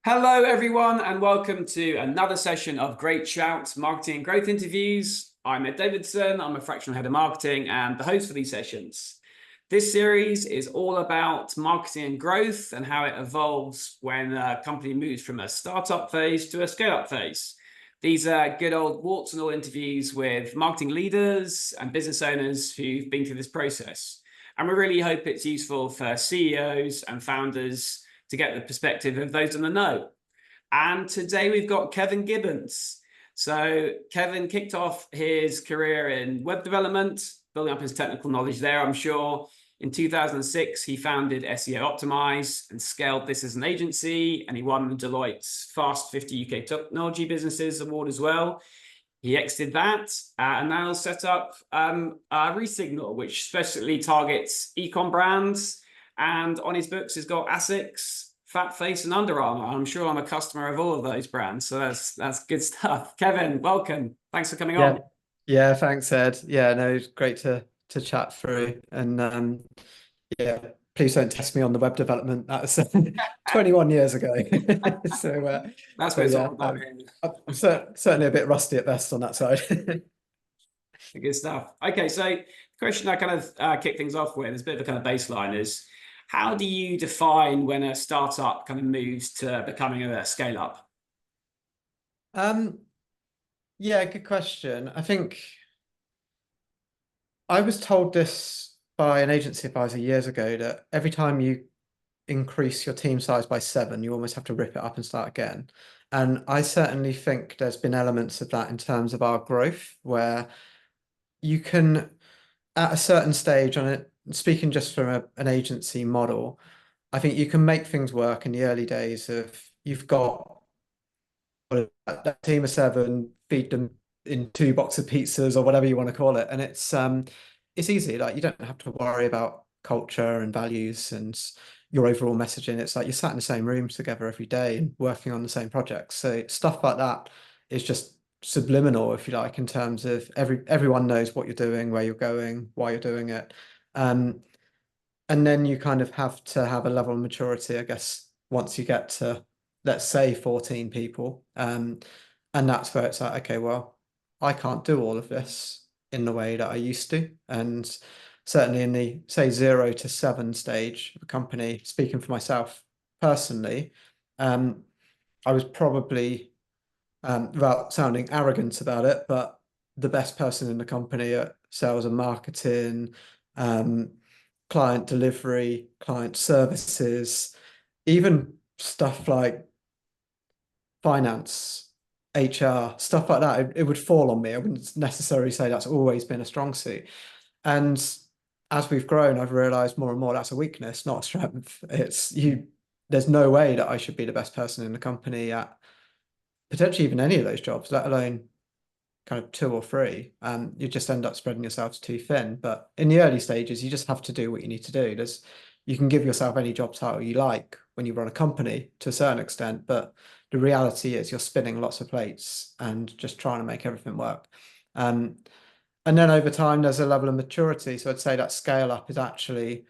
Hello, everyone, and welcome to another session of Great Shouts Marketing and Growth Interviews. I'm Ed Davidson. I'm a fractional head of marketing and the host for these sessions. This series is all about marketing and growth and how it evolves when a company moves from a startup phase to a scale-up phase. These are good old warts and all interviews with marketing leaders and business owners who've been through this process. And we really hope it's useful for CEOs and founders to get the perspective of those in the know. And today we've got Kevin Gibbons. So Kevin kicked off his career in web development, building up his technical knowledge there, I'm sure. In 2006, he founded SEO Optimize and scaled this as an agency, and he won Deloitte's Fast 50 UK Technology Businesses Award as well. He exited that and now set up Resignal, which specifically targets e-com brands. And on his books, he's got Asics, Fat Face, and Under Armour. I'm sure I'm a customer of all of those brands, so that's good stuff. Kevin, welcome. Thanks for coming on. Yeah, thanks, Ed. Yeah, no, it's great to chat through. And yeah, please don't test me on the web development. That was 21 years ago. So, That's so what it's yeah, all about. I'm certainly a bit rusty at best on that side. Good stuff. Okay, so the question I kind of kick things off with is a bit of a kind of baseline is, how do you define when a startup kind of moves to becoming a scale up? Yeah, good question. I think I was told this by an agency advisor years ago that every time you increase your team size by 7, you almost have to rip it up and start again. And I certainly think there's been elements of that in terms of our growth, where you can, at a certain stage on it, speaking just from an agency model, I think you can make things work in the early days of you've got that team of 7, feed them in 2 boxes of pizzas or whatever you want to call it. And it's easy. Like, you don't have to worry about culture and values and your overall messaging. It's like you're sat in the same rooms together every day and working on the same projects. So stuff like that is just subliminal, if you like, in terms of everyone knows what you're doing, where you're going, why you're doing it. And then you kind of have to have a level of maturity, I guess, once you get to, let's say, 14 people. And that's where it's like, okay, well, I can't do all of this in the way that I used to. And certainly in the, say, 0 to 7 stage of a company, speaking for myself personally, I was probably, without sounding arrogant about it, but the best person in the company at sales and marketing, client delivery, client services, even stuff like finance, HR, stuff like that. It would fall on me. I wouldn't necessarily say that's always been a strong suit. And as we've grown, I've realized more and more that's a weakness, not a strength. There's no way that I should be the best person in the company at potentially even any of those jobs, let alone kind of 2 or 3. You just end up spreading yourselves too thin. But in the early stages, you just have to do what you need to do. You can give yourself any job title you like when you run a company to a certain extent, but the reality is you're spinning lots of plates and just trying to make everything work. And then over time, there's a level of maturity. So I'd say that scale up is actually,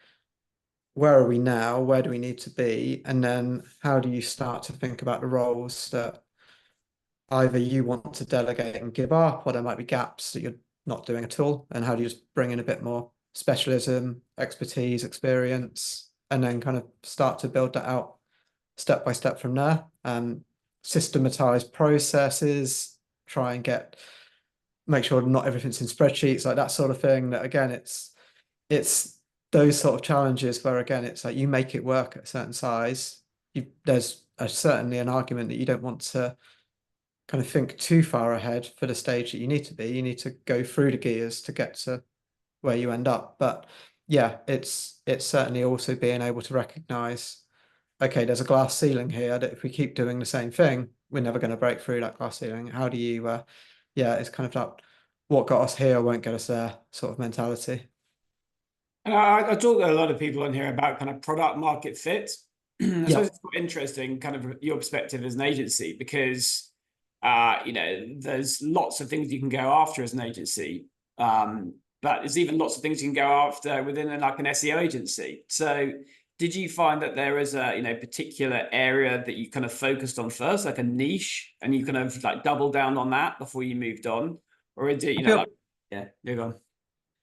where are we now? Where do we need to be? And then how do you start to think about the roles that either you want to delegate and give up, or there might be gaps that you're not doing at all? And how do you just bring in a bit more specialism, expertise, experience, and then kind of start to build that out step by step from there? Systematize processes, try and make sure not everything's in spreadsheets, like that sort of thing. That again, it's those sort of challenges where, again, it's like you make it work at a certain size. There's certainly an argument that you don't want to kind of think too far ahead for the stage that you need to be. You need to go through the gears to get to where you end up. But yeah, it's certainly also being able to recognize, okay, there's a glass ceiling here that if we keep doing the same thing, we're never going to break through that glass ceiling. How do you, yeah, it's kind of that what got us here won't get us there sort of mentality. And I talk to a lot of people on here about kind of product market fit. I Yeah. suppose it's quite interesting, kind of your perspective as an agency, because there's lots of things you can go after as an agency, but there's even lots of things you can go after within like an SEO agency. So, did you find that there is a particular area that you kind of focused on first, like a niche, and you kind of like doubled down on that before you moved on, or is it I like feel yeah, move on?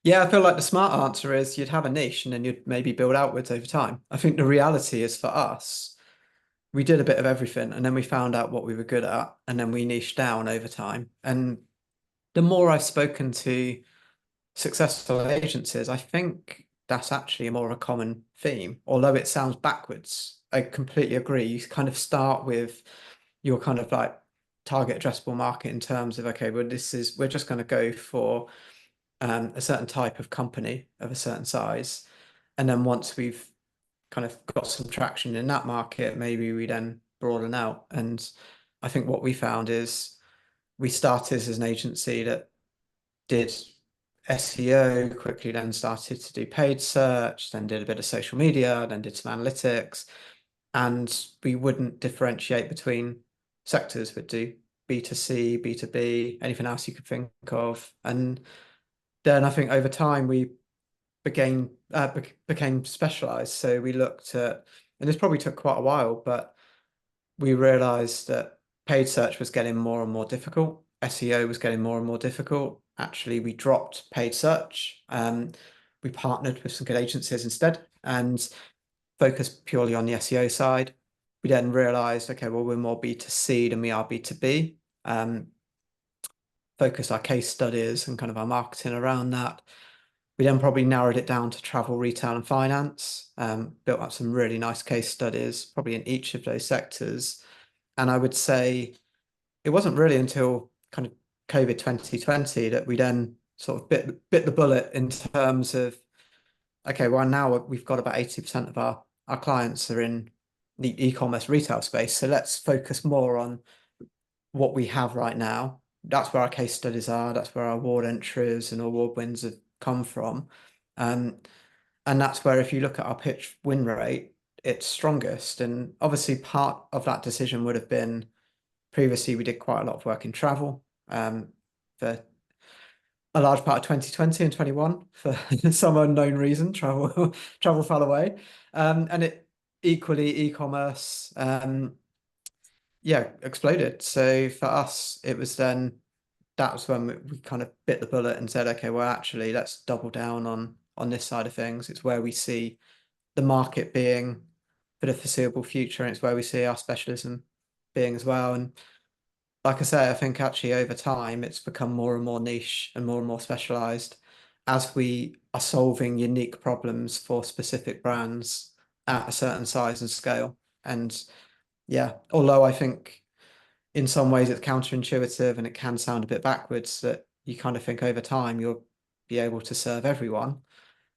Yeah, I feel like the smart answer is you'd have a niche and then you'd maybe build outwards over time. I think the reality is for us, we did a bit of everything and then we found out what we were good at and then we niched down over time. And the more I've spoken to successful agencies, I think that's actually more of a common theme, although it sounds backwards. I completely agree. You kind of start with your kind of like target addressable market in terms of, okay, well, we're just going to go for a certain type of company of a certain size. And then once we've kind of got some traction in that market, maybe we then broaden out. And I think what we found is we started as an agency that did SEO, quickly then started to do paid search, then did a bit of social media, then did some analytics. And we wouldn't differentiate between sectors, we'd do B2C, B2B, anything else you could think of. And then I think over time we became specialized. So we looked at, and this probably took quite a while, but we realized that paid search was getting more and more difficult. SEO was getting more and more difficult. Actually, we dropped paid search. We partnered with some good agencies instead and focused purely on the SEO side. We then realized, okay, well, we're more B2C than we are B2B. Focused our case studies and kind of our marketing around that. We then probably narrowed it down to travel, retail, and finance, built up some really nice case studies, probably in each of those sectors. And I would say it wasn't really until kind of COVID 2020 that we then sort of bit the bullet in terms of, okay, well, now we've got about 80% of our clients are in the e-commerce retail space. So let's focus more on what we have right now. That's where our case studies are. That's where our award entries and award wins have come from. And that's where if you look at our pitch win rate, it's strongest. And obviously part of that decision would have been previously we did quite a lot of work in travel for a large part of 2020 and 21 for some unknown reason. Travel fell away. And it equally e-commerce exploded. So for us, it was then that was when we kind of bit the bullet and said, okay, well, actually, let's double down on this side of things. It's where we see the market being for the foreseeable future, and it's where we see our specialism being as well. And like I say, I think actually over time, it's become more and more niche and more specialized as we are solving unique problems for specific brands at a certain size and scale. And yeah, although I think in some ways it's counterintuitive and it can sound a bit backwards that you kind of think over time you'll be able to serve everyone.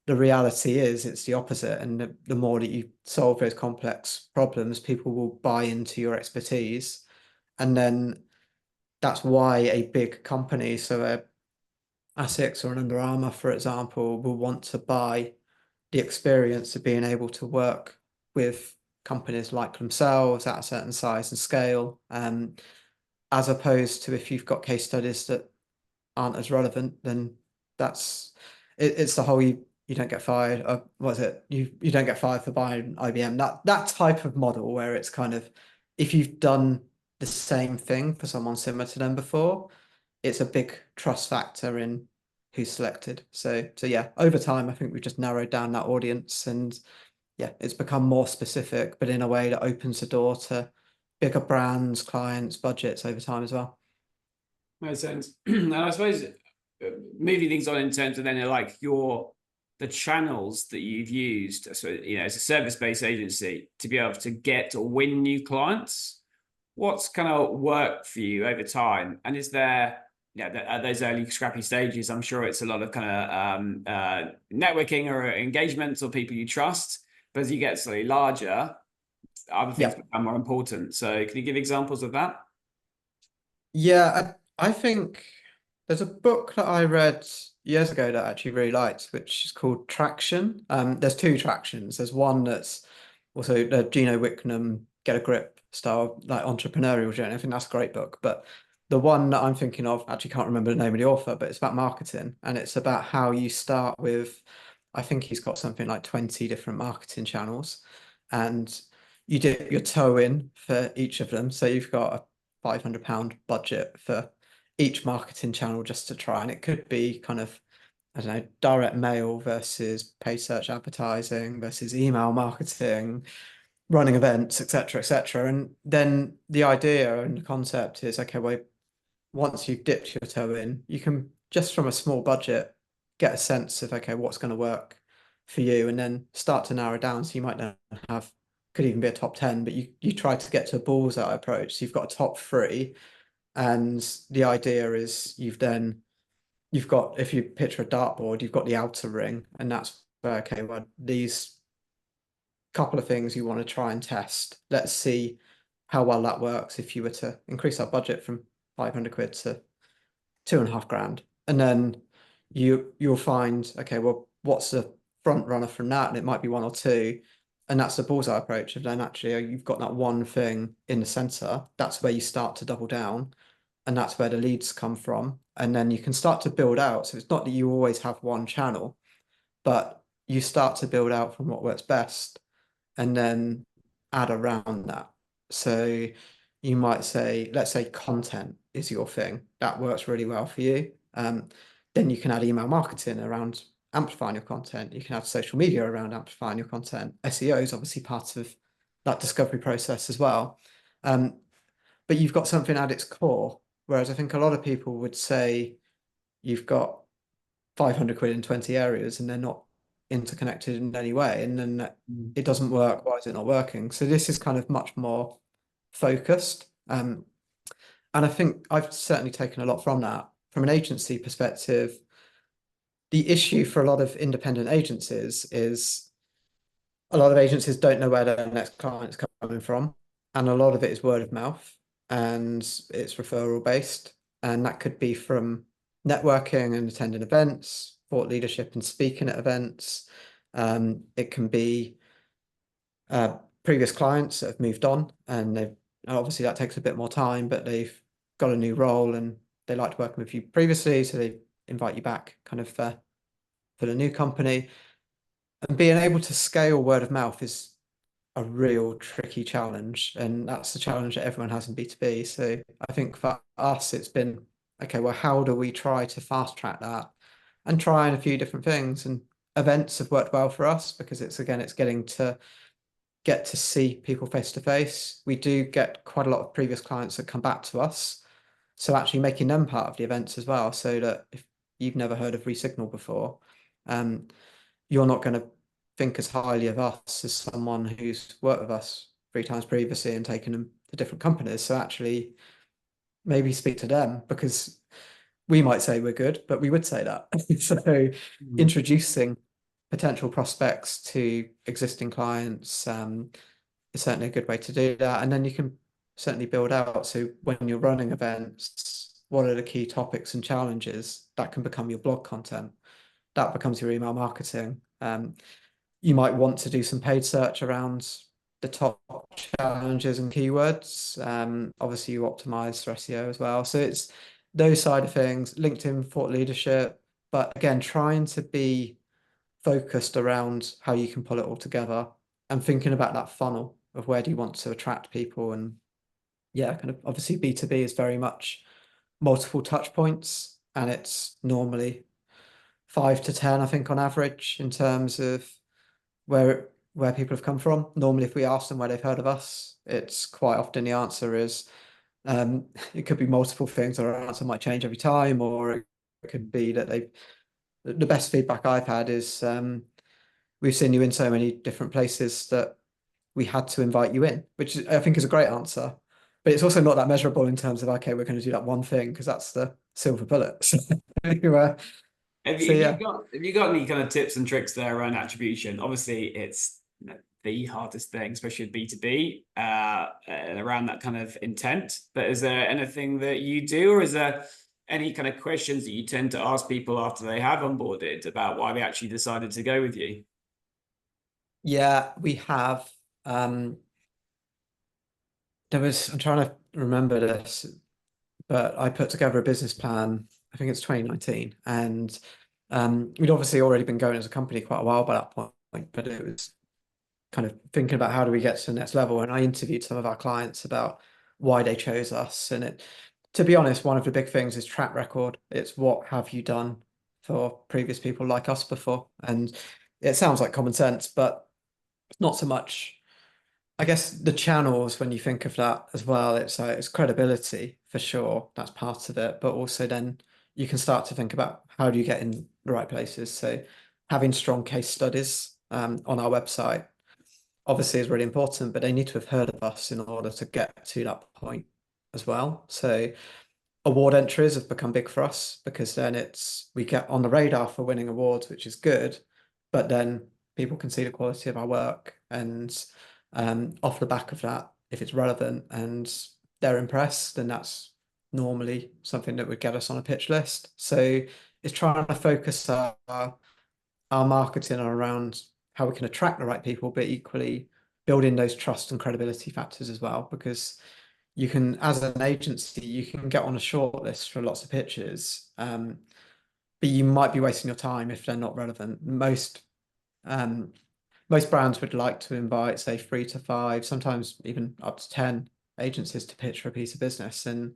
The reality is it's the opposite. And the more that you solve those complex problems, people will buy into your expertise. And then that's why a big company, so a ASICS or an Under Armour, for example, will want to buy the experience of being able to work with companies like themselves at a certain size and scale, as opposed to if you've got case studies that aren't as relevant, then it's the whole you don't get fired. What is it? You don't get fired for buying IBM. That type of model where it's kind of if you've done the same thing for someone similar to them before, it's a big trust factor in who's selected. So yeah, over time, I think we've just narrowed down that audience and yeah, it's become more specific, but in a way that opens the door to bigger brands, clients, budgets over time as well. Makes sense. And I suppose moving things on in terms of then like the channels that you've used, so as a service-based agency to be able to get or win new clients. What's kind of worked for you over time? And is there, at those early scrappy stages, I'm sure it's a lot of kind of networking or engagements or people you trust. But as you get slightly larger, other things Yeah. become more important. So can you give examples of that? Yeah, I think there's a book that I read years ago that I actually really liked, which is called Traction. There's two Tractions. There's one that's also the Gino Wickman Get a Grip style, like entrepreneurial journey. I think that's a great book. But the one that I'm thinking of, actually can't remember the name of the author, but it's about marketing and it's about how you start with I think he's got something like 20 different marketing channels, and you dip your toe in for each of them. So you've got a £500 budget for each marketing channel just to try, and it could be kind of, I don't know, direct mail versus paid search advertising versus email marketing, running events, etc., etc. And then the idea and the concept is, okay, well, once you've dipped your toe in, you can just from a small budget get a sense of, okay, what's going to work for you, and then start to narrow down. So you might then have, could even be a top 10, but you try to get to a bullseye approach. So you've got a top three, and the idea is you've got, if you picture a dartboard, you've got the outer ring, and that's where, okay, well, these couple of things you want to try and test. Let's see how well that works if you were to increase our budget from 500 quid to 2.5 grand. And then you'll find, okay, well, what's the front runner from that? And it might be one or two. And that's the bullseye approach. And then actually you've got that one thing in the center. That's where you start to double down. And that's where the leads come from. And then you can start to build out. So it's not that you always have one channel, but you start to build out from what works best and then add around that. So you might say, let's say content is your thing. That works really well for you. Then you can add email marketing around amplifying your content. You can have social media around amplifying your content. SEO is obviously part of that discovery process as well. But you've got something at its core. Whereas I think a lot of people would say you've got 500 quid in 20 areas and they're not interconnected in any way, and then it doesn't work. Why is it not working? So this is kind of much more focused, and I think I've certainly taken a lot from that. From an agency perspective, the issue for a lot of independent agencies is a lot of agencies don't know where their next client's coming from, and a lot of it is word of mouth and it's referral based, and that could be from networking and attending events, thought leadership and speaking at events. It can be previous clients that have moved on, and they've obviously that takes a bit more time, but they've got a new role and they liked working with you previously, so they invite you back kind of for the new company. And being able to scale word of mouth is a real tricky challenge, and that's the challenge that everyone has in B2B. So I think for us, it's been, okay, well, how do we try to fast track that and trying a few different things? And events have worked well for us because it's, again, it's getting to get to see people face to face. We do get quite a lot of previous clients that come back to us. So actually making them part of the events as well, so that if you've never heard of Resignal before, you're not going to think as highly of us as someone who's worked with us 3 times previously and taken them to different companies. So actually maybe speak to them, because we might say we're good, but we would say that. So introducing potential prospects to existing clients is certainly a good way to do that. And then you can certainly build out. So when you're running events, what are the key topics and challenges that can become your blog content? That becomes your email marketing. You might want to do some paid search around the top challenges and keywords. Obviously, you optimize for SEO as well. So it's those side of things, LinkedIn thought leadership, but again, trying to be focused around how you can pull it all together and thinking about that funnel of where do you want to attract people. And yeah, kind of obviously B2B is very much multiple touch points, and it's normally 5 to 10, I think, on average, in terms of where people have come from. Normally, if we ask them where they've heard of us, it's quite often the answer is it could be multiple things, or our answer might change every time, or it could be that the best feedback I've had is we've seen you in so many different places that we had to invite you in, which I think is a great answer. But it's also not that measurable in terms of, okay, we're going to do that one thing because that's the silver bullet. Have So you, yeah. have you got any kind of tips and tricks there around attribution? Obviously, it's the hardest thing, especially with B2B, and around that kind of intent. But is there anything that you do, or is there any kind of questions that you tend to ask people after they have onboarded about why they actually decided to go with you? Yeah, we have. I'm trying to remember this, but I put together a business plan, I think it's 2019, and We'd obviously already been going as a company quite a while by that point, but it was kind of thinking about how do we get to the next level. And I interviewed some of our clients about why they chose us. And to be honest, one of the big things is track record. It's what have you done for previous people like us before? And it sounds like common sense, but not so much. I guess the channels, when you think of that as well, it's credibility for sure. That's part of it, but also then you can start to think about how do you get in the right places. So having strong case studies on our website obviously is really important, but they need to have heard of us in order to get to that point as well. So award entries have become big for us because then we get on the radar for winning awards, which is good, but then people can see the quality of our work and off the back of that, if it's relevant and they're impressed, then that's normally something that would get us on a pitch list. So it's trying to focus our marketing around how we can attract the right people, but equally build in those trust and credibility factors as well, because you can, as an agency, you can get on a short list for lots of pitches, but you might be wasting your time if they're not relevant. Most brands would like to invite, say, 3 to 5, sometimes even up to 10 agencies to pitch for a piece of business, and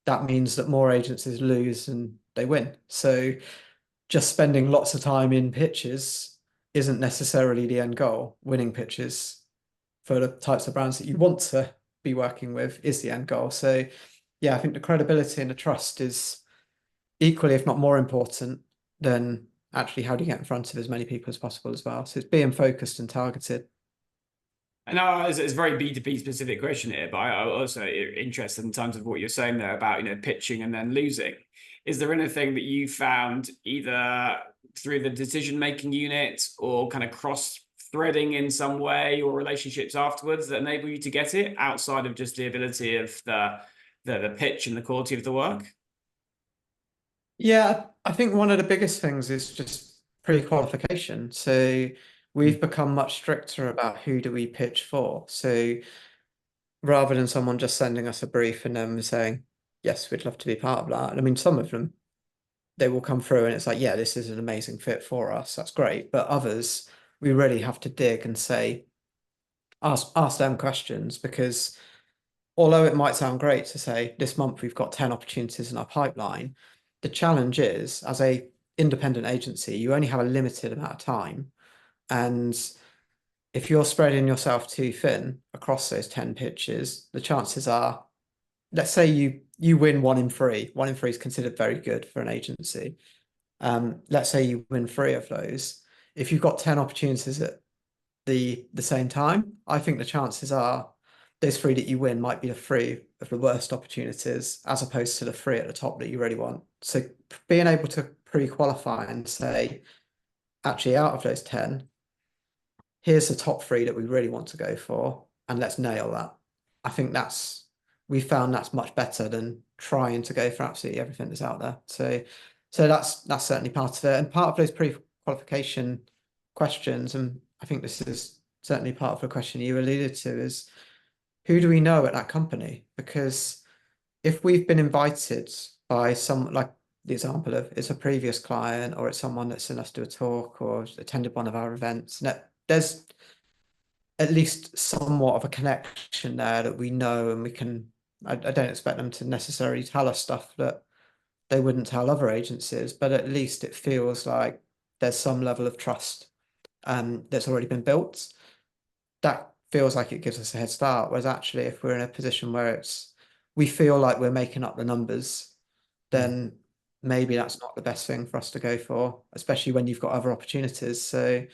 that means that more agencies lose and they win. So just spending lots of time in pitches isn't necessarily the end goal. Winning pitches for the types of brands that you want to be working with is the end goal. So yeah, I think the credibility and the trust is equally, if not more important than actually how do you get in front of as many people as possible as well. So it's being focused and targeted. I know it's a very B2B specific question here, but I also interested in terms of what you're saying there about, pitching and then losing. Is there anything that you found either through the decision-making unit or kind of cross-threading in some way or relationships afterwards that enable you to get it outside of just the ability of the pitch and the quality of the work? Yeah, I think one of the biggest things is just pre-qualification. So we've become much stricter about who do we pitch for. So rather than someone just sending us a brief and then saying, yes, we'd love to be part of that. I mean, some of them, they will come through and it's like, yeah, this is an amazing fit for us. That's great. But others, we really have to dig and say, ask them questions, because although it might sound great to say this month we've got 10 opportunities in our pipeline, the challenge is, as a independent agency, you only have a limited amount of time. And if you're spreading yourself too thin across those 10 pitches, the chances are, let's say you win 1 in 3. 1 in 3 is considered very good for an agency. Let's say you win 3 of those. If you've got 10 opportunities at the same time, I think the chances are those 3 that you win might be the 3 of the worst opportunities, as opposed to the 3 at the top that you really want. So being able to pre-qualify and say, actually, out of those 10, here's the top 3 that we really want to go for, and let's nail that. I think we found that's much better than trying to go for absolutely everything that's out there. So that's certainly part of it. And part of those pre-qualification questions, and I think this is certainly part of the question you alluded to, is who do we know at that company? Because if we've been invited by some, like the example of it's a previous client or it's someone that's seen us do a talk or attended one of our events, there's at least somewhat of a connection there that we know, and we can, I don't expect them to necessarily tell us stuff that they wouldn't tell other agencies, but at least it feels like there's some level of trust that's already been built. That feels like it gives us a head start. Whereas actually, if we're in a position where we feel like we're making up the numbers, then maybe that's not the best thing for us to go for, especially when you've got other opportunities. So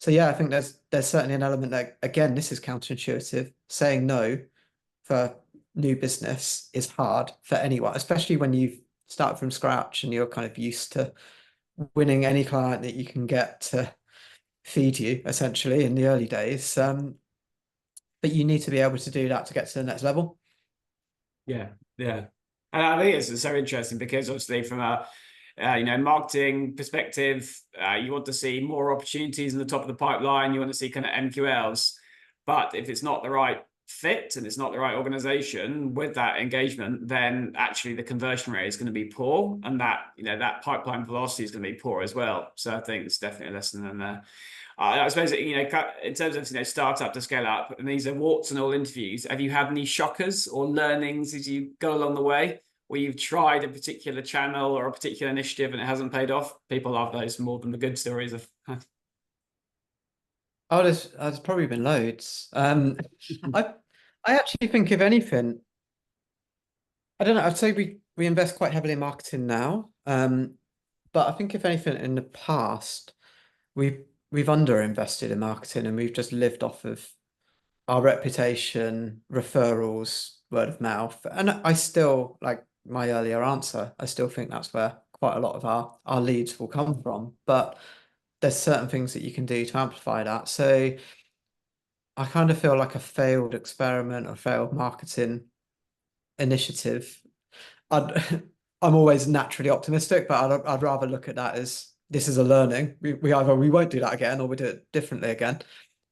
yeah, I think there's certainly an element that, again, this is counterintuitive. Saying no for new business is hard for anyone, especially when you've started from scratch and you're kind of used to winning any client that you can get to feed you, essentially, in the early days. But you need to be able to do that to get to the next level. Yeah, yeah. And I think it's so interesting because obviously from a marketing perspective, you want to see more opportunities in the top of the pipeline. You want to see kind of MQLs, but if it's not the right fit and it's not the right organization with that engagement, then actually the conversion rate is going to be poor, and that that pipeline velocity is going to be poor as well. So I think it's definitely a lesson in there. I suppose in terms of startup to scale up, and these are warts and all interviews. Have you had any shockers or learnings as you go along the way, where you've tried a particular channel or a particular initiative and it hasn't paid off? People love those more than the good stories of. Oh, there's probably been loads. I actually think if anything, I don't know, I'd say we invest quite heavily in marketing now. But I think if anything in the past, we've underinvested in marketing and we've just lived off of our reputation, referrals, word of mouth. And I still, like my earlier answer, I still think that's where quite a lot of our leads will come from. But there's certain things that you can do to amplify that. So I kind of feel like a failed experiment or failed marketing initiative. I'd, I'm always naturally optimistic, but I'd rather look at that as this is a learning. We either we won't do that again or we do it differently again.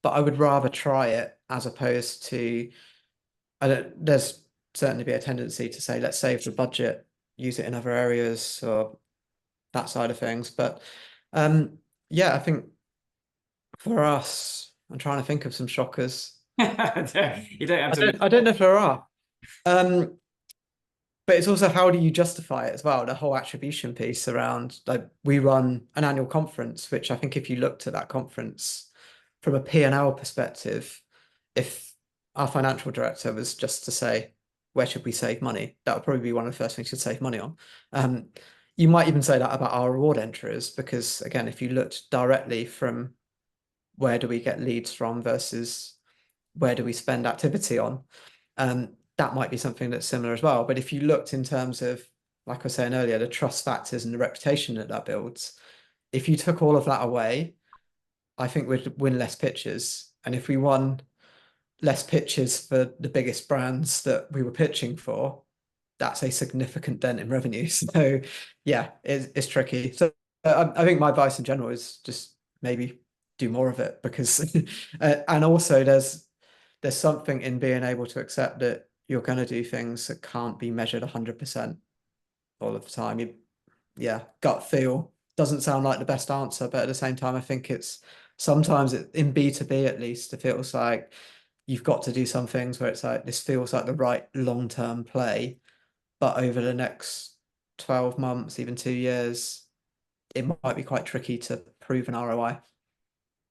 But I would rather try it as opposed to there's certainly be a tendency to say, let's save the budget, use it in other areas or that side of things. But yeah, I think for us, I'm trying to think of some shockers. You don't have to. I don't know if there are. Um, but it's also how do you justify it as well? The whole attribution piece around like we run an annual conference, which I think if you looked at that conference from a P&L perspective, if our financial director was just to say, where should we save money? That would probably be one of the first things you'd save money on. You might even say that about our reward entries, because again, if you looked directly from where do we get leads from versus where do we spend activity on, that might be something that's similar as well. But if you looked in terms of, like I was saying earlier, the trust factors and the reputation that builds, if you took all of that away, I think we'd win less pitches. And if we won less pitches for the biggest brands that we were pitching for, that's a significant dent in revenue. So yeah, it's tricky. So I think my advice in general is just maybe do more of it, because and also there's something in being able to accept that you're going to do things that can't be measured 100% all of the time. Yeah, gut feel doesn't sound like the best answer, but at the same time, I think it's sometimes in B2B at least, it feels like you've got to do some things where it's like this feels like the right long-term play, but over the next 12 months, even 2 years, it might be quite tricky to prove an ROI.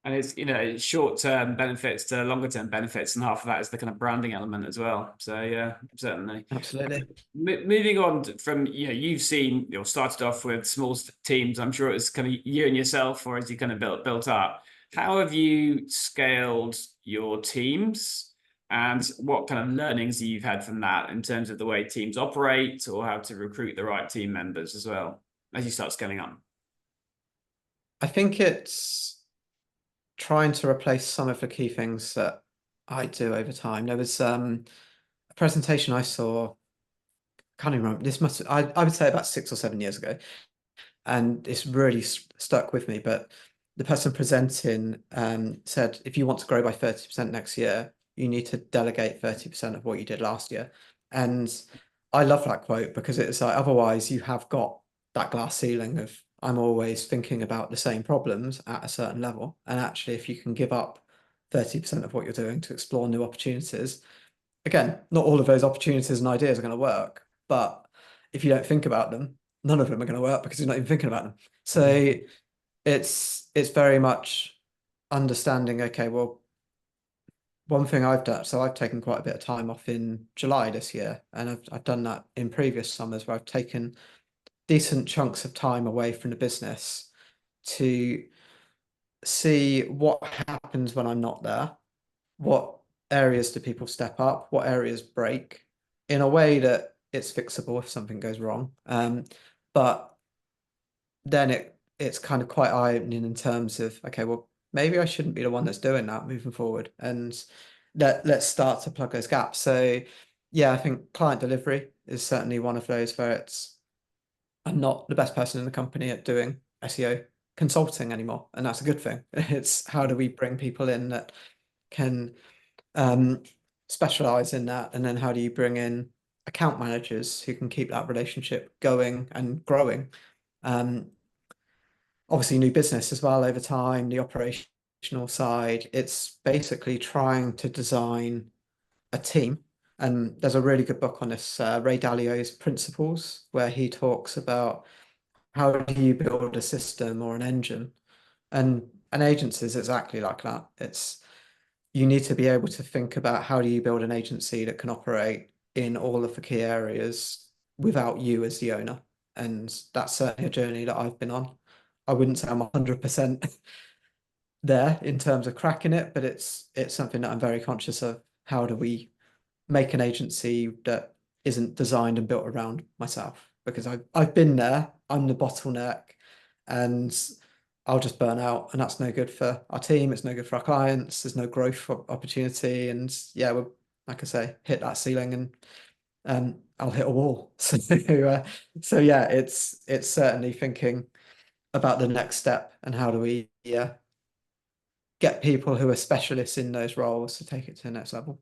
And it's short-term benefits to longer-term benefits, and half of that is the kind of branding element as well. So yeah, certainly. Absolutely. Moving on from, you've seen, started off with small teams. I'm sure it was kind of you and yourself, or as you kind of built up. How have you scaled your teams, and what kind of learnings you've had from that in terms of the way teams operate or how to recruit the right team members as well as you start scaling up? I think it's trying to replace some of the key things that I do over time. There was a presentation I saw, can't even remember, I would say about 6 or 7 years ago, and it's really stuck with me. But the person presenting said, if you want to grow by 30% next year, you need to delegate 30% of what you did last year. And I love that quote, because it's like otherwise you have got that glass ceiling of I'm always thinking about the same problems at a certain level. And actually, if you can give up 30% of what you're doing to explore new opportunities, again, not all of those opportunities and ideas are going to work, but if you don't think about them, none of them are going to work because you're not even thinking about them. So it's very much understanding, okay, well, one thing I've done, so I've taken quite a bit of time off in July this year, and I've done that in previous summers where I've taken decent chunks of time away from the business to see what happens when I'm not there. What areas do people step up? What areas break in a way that it's fixable if something goes wrong? But then it's kind of quite eye-opening in terms of, okay, well, maybe I shouldn't be the one that's doing that moving forward, and let's start to plug those gaps. So yeah, I think client delivery is certainly one of those where I'm not the best person in the company at doing SEO consulting anymore, and that's a good thing. It's how do we bring people in that can specialize in that? And then how do you bring in account managers who can keep that relationship going and growing? Um, Obviously new business as well over time, the operational side. It's basically trying to design a team. And there's a really good book on this, Ray Dalio's Principles, where he talks about how do you build a system or an engine. And an agency is exactly like that. It's you need to be able to think about how do you build an agency that can operate in all of the key areas without you as the owner. And that's certainly a journey that I've been on. I wouldn't say I'm 100% there in terms of cracking it, but it's something that I'm very conscious of. How do we make an agency that isn't designed and built around myself? Because I've been there, I'm the bottleneck, and I'll just burn out, and that's no good for our team. It's no good for our clients. There's no growth opportunity, and yeah, we're like I say, hit that ceiling, and I'll hit a wall. So yeah, it's certainly thinking about the next step and how do we get people who are specialists in those roles to take it to the next level.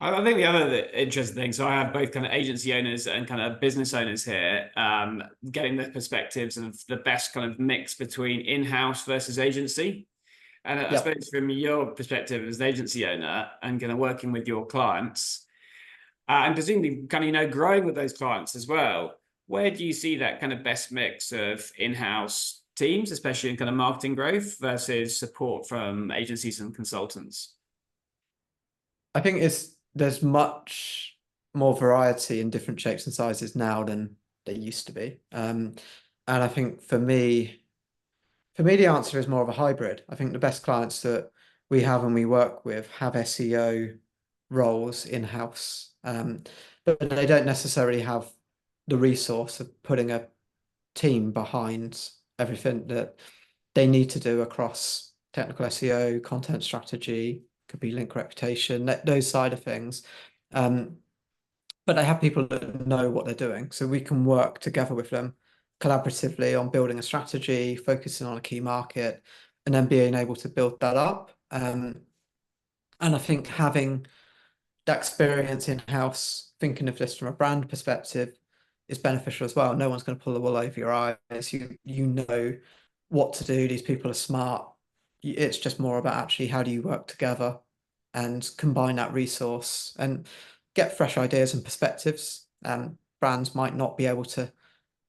I think the other interesting thing, so I have both kind of agency owners and kind of business owners here, getting the perspectives of the best kind of mix between in-house versus agency. And I suppose from your perspective as an agency owner and kind of working with your clients, and presumably kind of, growing with those clients as well, where do you see that kind of best mix of in-house teams, especially in kind of marketing growth versus support from agencies and consultants? I think there's much more variety in different shapes and sizes now than there used to be. And I think for me, the answer is more of a hybrid. I think the best clients that we have and we work with have SEO roles in-house, but they don't necessarily have the resource of putting a team behind everything that they need to do across technical SEO, content strategy, could be link reputation, those side of things. But they have people that know what they're doing. So we can work together with them collaboratively on building a strategy, focusing on a key market, and then being able to build that up. And I think having that experience in-house, thinking of this from a brand perspective, is beneficial as well. No one's going to pull the wool over your eyes. You know what to do. These people are smart. It's just more about actually how do you work together and combine that resource and get fresh ideas and perspectives. Brands might not be able to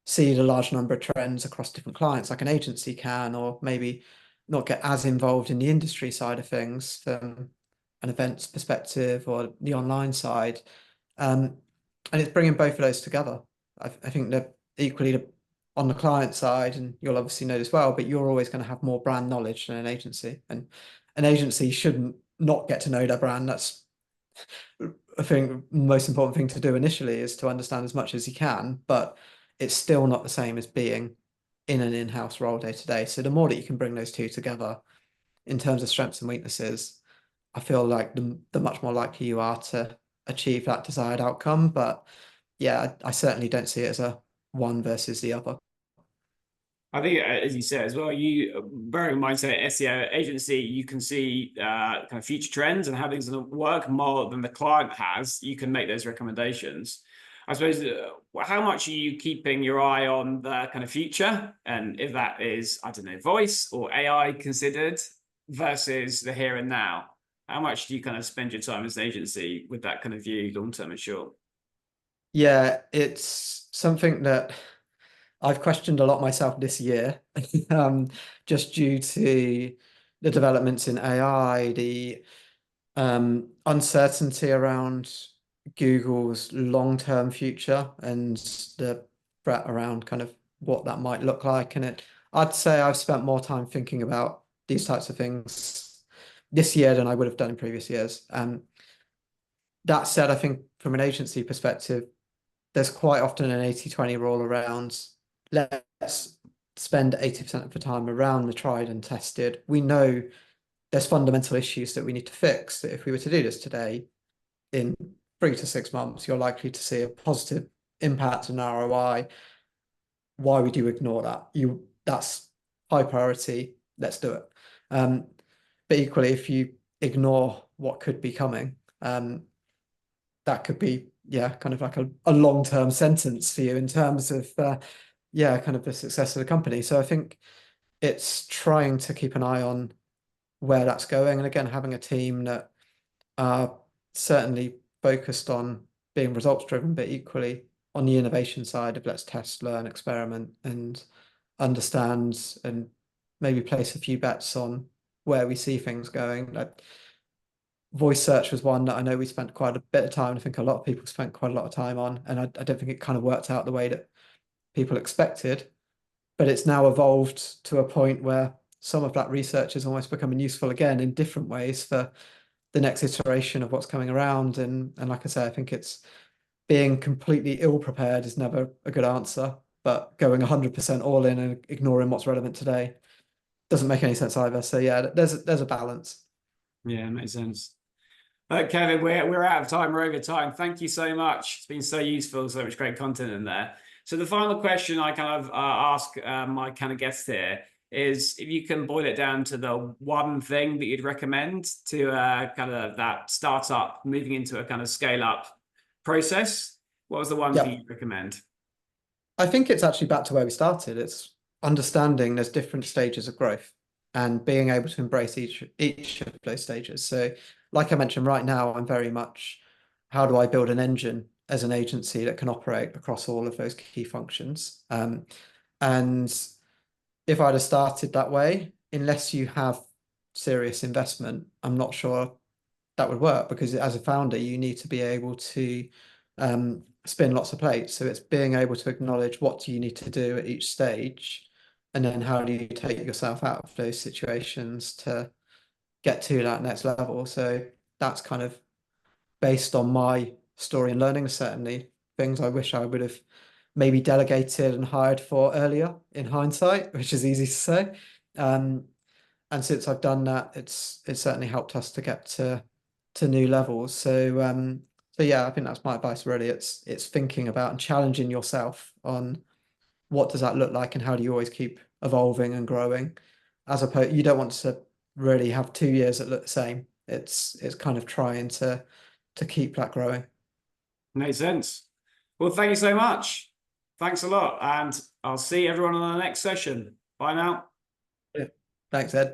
see the large number of trends across different clients like an agency can, or maybe not get as involved in the industry side of things from an events perspective or the online side. And it's bringing both of those together. I think that equally on the client side, and you'll obviously know as well, but you're always going to have more brand knowledge than an agency. And an agency shouldn't not get to know their brand. That's, I think, the most important thing to do initially is to understand as much as you can, but it's still not the same as being in an in-house role day to day. So the more that you can bring those two together in terms of strengths and weaknesses, I feel like the much more likely you are to achieve that desired outcome. But yeah, I certainly don't see it as a one versus the other. I think, as you said as well, you bearing in mind, say SEO agency, you can see kind of future trends and how things are going to work more than the client has. You can make those recommendations. I suppose, how much are you keeping your eye on the kind of future, and if that is, I don't know, voice or AI considered versus the here and now? How much do you kind of spend your time as an agency with that kind of view, long term and short? Yeah, it's something that I've questioned a lot myself this year, just due to the developments in AI, the uncertainty around Google's long-term future, and the threat around kind of what that might look like. And I'd say I've spent more time thinking about these types of things this year than I would have done in previous years. That said, I think from an agency perspective, there's quite often an 80-20 rule around let's spend 80% of the time around the tried and tested. We know there's fundamental issues that we need to fix, that if we were to do this today, in 3 to 6 months, you're likely to see a positive impact and ROI. Why would you ignore that? That's high priority. Let's do it. But equally, if you ignore what could be coming, That could be, yeah, kind of like a long-term sentence for you in terms of, yeah, kind of the success of the company. So I think it's trying to keep an eye on where that's going. And again, having a team that are certainly focused on being results driven, but equally on the innovation side of let's test, learn, experiment, and understand and maybe place a few bets on where we see things going. Like voice search was one that I know we spent quite a bit of time. I think a lot of people spent quite a lot of time on, and I don't think it kind of worked out the way that people expected. But it's now evolved to a point where some of that research is almost becoming useful again in different ways for the next iteration of what's coming around. And like I say, I think it's being completely ill prepared is never a good answer, but going 100% all in and ignoring what's relevant today doesn't make any sense either. So yeah, there's a balance. Yeah, makes sense. Kevin, we're out of time. We're over time. Thank you so much. It's been so useful. So much great content in there. So the final question I kind of ask my kind of guests here is if you can boil it down to the one thing that you'd recommend to kind of that startup moving into a kind of scale up process, what was the one thing Yeah, you'd recommend? I think it's actually back to where we started. It's understanding there's different stages of growth and being able to embrace each of those stages. So, like I mentioned, right now I'm very much how do I build an engine as an agency that can operate across all of those key functions? And if I'd have started that way, unless you have serious investment, I'm not sure that would work because as a founder, you need to be able to spin lots of plates. So it's being able to acknowledge what do you need to do at each stage, and then how do you take yourself out of those situations to get to that next level. So that's kind of based on my story and learning, certainly things I wish I would have maybe delegated and hired for earlier in hindsight, which is easy to say. And since I've done that, it's certainly helped us to get to new levels. So yeah, I think that's my advice really. It's thinking about and challenging yourself on what does that look like and how do you always keep evolving and growing. As opposed, you don't want to really have 2 years that look the same. It's kind of trying to keep that growing. Makes sense. Well, thank you so much. Thanks a lot. And I'll see everyone on the next session. Bye now. Yeah. Thanks, Ed.